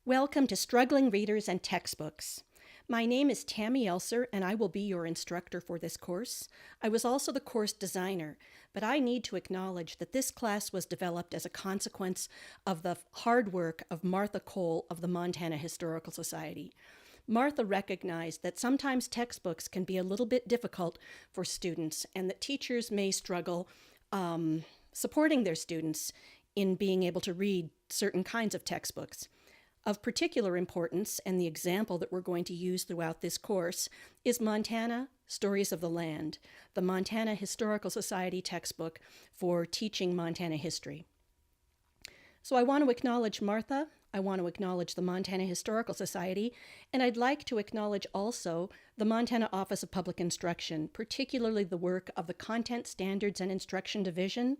Welcome to Struggling Readers and Textbooks. My name is Tammy Elser, and I will be your instructor for this course. I was also the course designer, but I need to acknowledge that this class was developed as a consequence of the hard work of Martha Cole of the Montana Historical Society. Martha recognized that sometimes textbooks can be a little bit difficult for students and that teachers may struggle supporting their students in being able to read certain kinds of textbooks. Of particular importance, and the example that we're going to use throughout this course, is Montana Stories of the Land, the Montana Historical Society textbook for teaching Montana history. So I want to acknowledge Martha, I want to acknowledge the Montana Historical Society, and I'd like to acknowledge also the Montana Office of Public Instruction, particularly the work of the Content Standards and Instruction Division,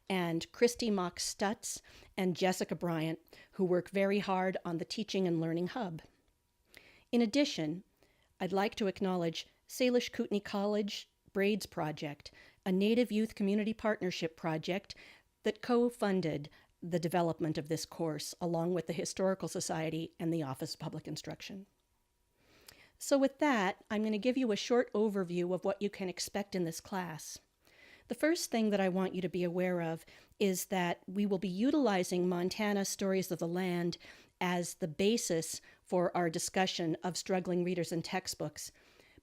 and Christy Mock-Stutz and Jessica Bryant, who work very hard on the Teaching and Learning Hub. In addition, I'd like to acknowledge Salish Kootenai College Braids Project, a Native Youth Community Partnership project that co-funded the development of this course, along with the Historical Society and the Office of Public Instruction. So with that, I'm going to give you a short overview of what you can expect in this class. The first thing that I want you to be aware of is that we will be utilizing Montana Stories of the Land as the basis for our discussion of struggling readers and textbooks.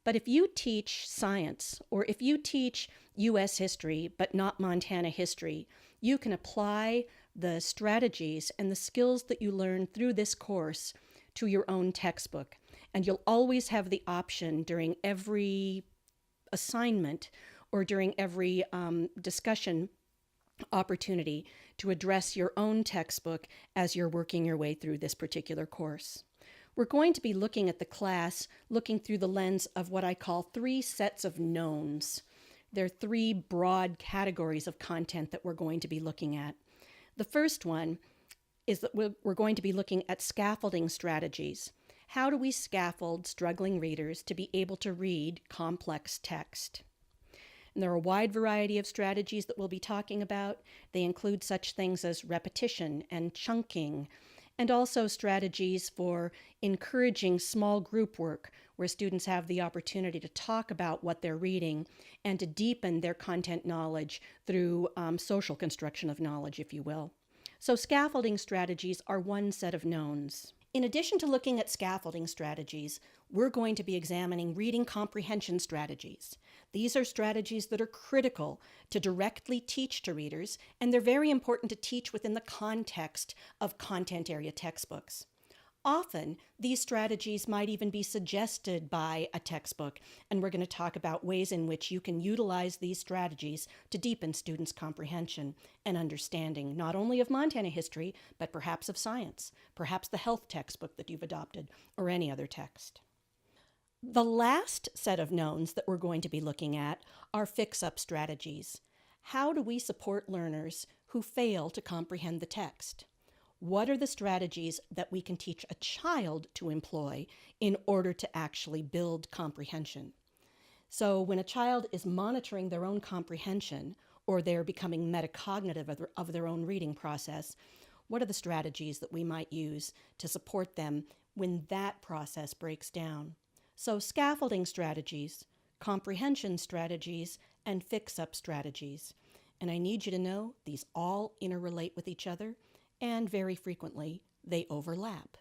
But if you teach science, or if you teach U.S. history but not Montana history, you can apply the strategies and the skills that you learn through this course to your own textbook. And you'll always have the option during every assignment or during every discussion opportunity to address your own textbook as you're working your way through this particular course. We're going to be looking at the class, looking through the lens of what I call 3 sets of knowns. There are 3 broad categories of content that we're going to be looking at. The first one is that we're going to be looking at scaffolding strategies. How do we scaffold struggling readers to be able to read complex text? And there are a wide variety of strategies that we'll be talking about. They include such things as repetition and chunking, and also strategies for encouraging small group work where students have the opportunity to talk about what they're reading and to deepen their content knowledge through social construction of knowledge, if you will. So scaffolding strategies are one set of knowns. In addition to looking at scaffolding strategies, we're going to be examining reading comprehension strategies. These are strategies that are critical to directly teach to readers, and they're very important to teach within the context of content area textbooks. Often, these strategies might even be suggested by a textbook, and we're going to talk about ways in which you can utilize these strategies to deepen students' comprehension and understanding, not only of Montana history, but perhaps of science, perhaps the health textbook that you've adopted, or any other text. The last set of knowns that we're going to be looking at are fix-up strategies. How do we support learners who fail to comprehend the text? What are the strategies that we can teach a child to employ in order to actually build comprehension? So when a child is monitoring their own comprehension, or they're becoming metacognitive of their own reading process, what are the strategies that we might use to support them when that process breaks down? So scaffolding strategies, comprehension strategies, and fix-up strategies. And I need you to know these all interrelate with each other, and very frequently they overlap.